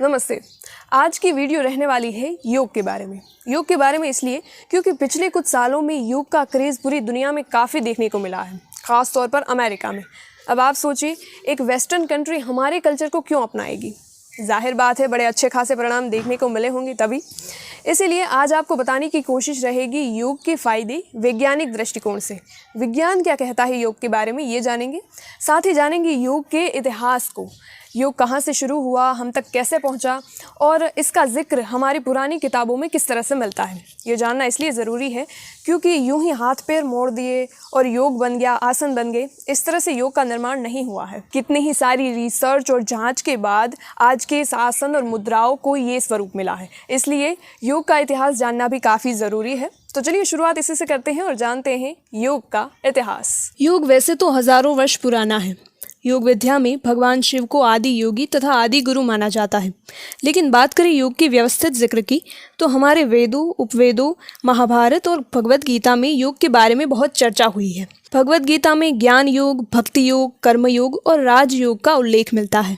नमस्ते। आज की वीडियो रहने वाली है योग के बारे में। योग के बारे में इसलिए क्योंकि पिछले कुछ सालों में योग का क्रेज़ पूरी दुनिया में काफ़ी देखने को मिला है, ख़ास तौर पर अमेरिका में। अब आप सोचिए, एक वेस्टर्न कंट्री हमारे कल्चर को क्यों अपनाएगी? जाहिर बात है, बड़े अच्छे खासे परिणाम देखने को मिले होंगे तभी। इसीलिए आज आपको बताने की कोशिश रहेगी योग के फ़ायदे वैज्ञानिक दृष्टिकोण से। विज्ञान क्या कहता है योग के बारे में, ये जानेंगे। साथ ही जानेंगे योग के इतिहास को, योग कहाँ से शुरू हुआ, हम तक कैसे पहुँचा और इसका जिक्र हमारी पुरानी किताबों में किस तरह से मिलता है। ये जानना इसलिए ज़रूरी है क्योंकि यूं ही हाथ पैर मोड़ दिए और योग बन गया, आसन बन गए, इस तरह से योग का निर्माण नहीं हुआ है। कितनी ही सारी रिसर्च और जांच के बाद आज के इस आसन और मुद्राओं को ये स्वरूप मिला है। इसलिए योग का इतिहास जानना भी काफ़ी ज़रूरी है। तो चलिए शुरुआत इसी से करते हैं और जानते हैं योग का इतिहास। योग वैसे तो हज़ारों वर्ष पुराना है। योग विद्या में भगवान शिव को आदि योगी तथा आदि गुरु माना जाता है। लेकिन बात करें योग की व्यवस्थित जिक्र की तो हमारे वेदों, उपवेदों, महाभारत और भगवत गीता में योग के बारे में बहुत चर्चा हुई है। भगवत गीता में ज्ञान योग, भक्ति योग, कर्म योग और राज योग का उल्लेख मिलता है।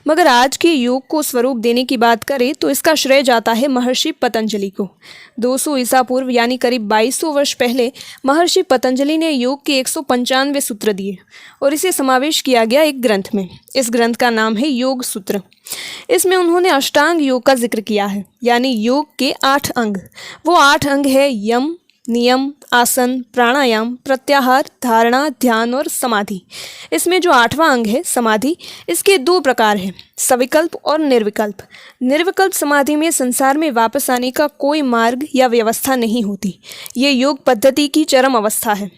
मगर आज के योग को स्वरूप देने की बात करें तो इसका श्रेय जाता है महर्षि पतंजलि को। 200 ईसा पूर्व यानी करीब 2200 वर्ष पहले महर्षि पतंजलि ने योग के 195 सूत्र दिए और इसे समावेश किया गया एक ग्रंथ में। इस ग्रंथ का नाम है योग सूत्र। इसमें उन्होंने अष्टांग योग का जिक्र किया है, यानी योग के 8 अंग। वो 8 अंग है यम, नियम, आसन, प्राणायाम, प्रत्याहार, धारणा, ध्यान और समाधि। इसमें जो 8वां अंग है समाधि, इसके 2 प्रकार हैं, सविकल्प और निर्विकल्प। निर्विकल्प समाधि में संसार में वापस आने का कोई मार्ग या व्यवस्था नहीं होती। ये योग पद्धति की चरम अवस्था है।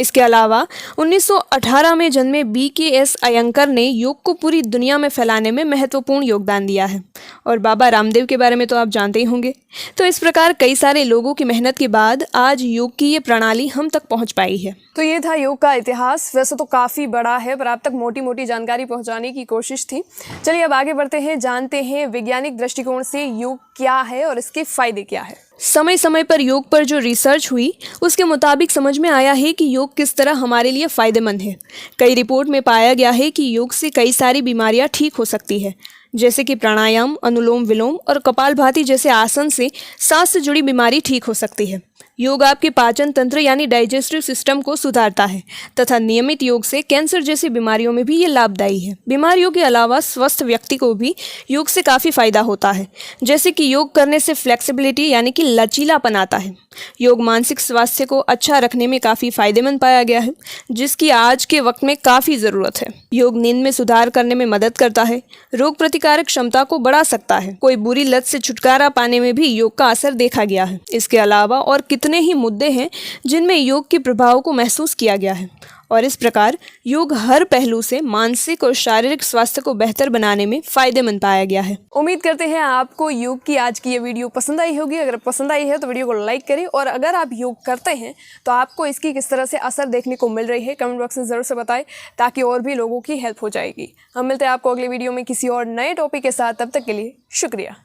इसके अलावा 1918 में जन्मे BKS अयंकर ने योग को पूरी दुनिया में फैलाने में महत्वपूर्ण योगदान दिया है। और बाबा रामदेव के बारे में तो आप जानते ही होंगे। तो इस प्रकार कई सारे लोगों की मेहनत के बाद आज योग की ये प्रणाली हम तक पहुंच पाई है। तो ये था योग का इतिहास। वैसे तो काफ़ी बड़ा है, पर आप तक मोटी मोटी जानकारी पहुंचाने की कोशिश थी। चलिए अब आगे बढ़ते हैं, जानते हैं वैज्ञानिक दृष्टिकोण से योग क्या है और इसके फायदे क्या है। समय समय पर योग पर जो रिसर्च हुई उसके मुताबिक समझ में आया है कि योग किस तरह हमारे लिए फ़ायदेमंद है। कई रिपोर्ट में पाया गया है कि योग से कई सारी बीमारियां ठीक हो सकती है, जैसे कि प्राणायाम, अनुलोम विलोम और कपालभाति जैसे आसन से सांस से जुड़ी बीमारी ठीक हो सकती है। योग आपके पाचन तंत्र यानी डाइजेस्टिव सिस्टम को सुधारता है तथा नियमित योग से कैंसर जैसी बीमारियों में भी ये लाभदायी है। बीमारियों के अलावा स्वस्थ व्यक्ति को भी योग से काफ़ी फायदा होता है, जैसे कि योग करने से फ्लेक्सिबिलिटी यानी कि लचीलापन आता है। योग मानसिक स्वास्थ्य को अच्छा रखने में काफ़ी फायदेमंद पाया गया है, जिसकी आज के वक्त में काफ़ी ज़रूरत है। योग नींद में सुधार करने में मदद करता है, रोग प्रतिकारक क्षमता को बढ़ा सकता है। कोई बुरी लत से छुटकारा पाने में भी योग का असर देखा गया है। इसके अलावा और कितने ही मुद्दे हैं जिनमें योग के प्रभाव को महसूस किया गया है और इस प्रकार योग हर पहलू से मानसिक और शारीरिक स्वास्थ्य को बेहतर बनाने में फ़ायदेमंद पाया गया है। उम्मीद करते हैं आपको योग की आज की ये वीडियो पसंद आई होगी। अगर पसंद आई है तो वीडियो को लाइक करें और अगर आप योग करते हैं तो आपको इसकी किस तरह से असर देखने को मिल रही है कमेंट बॉक्स में ज़रूर से बताएं, ताकि और भी लोगों की हेल्प हो जाएगी। हम मिलते हैं आपको अगले वीडियो में किसी और नए टॉपिक के साथ। तब तक के लिए शुक्रिया।